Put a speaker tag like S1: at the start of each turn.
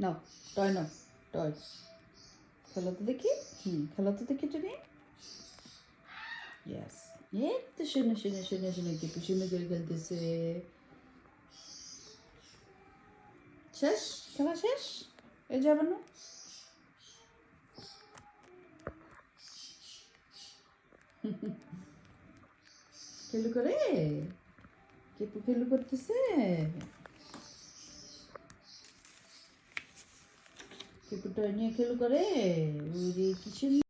S1: নাও toy নাও, toy খেলো তো দেখি। খেলো তো দেখি তুমি। ইয়াস, এই তো শুনে শুনে শুনে শুনে কি পিছনে করে খেলতেছে। শেষ, খেলা শেষ, এই যাবে না। খেলু করে, কেপু খেলু করতেছে, কেপু টয় নিয়ে খেলু করে। ওরে কি সুন্দর।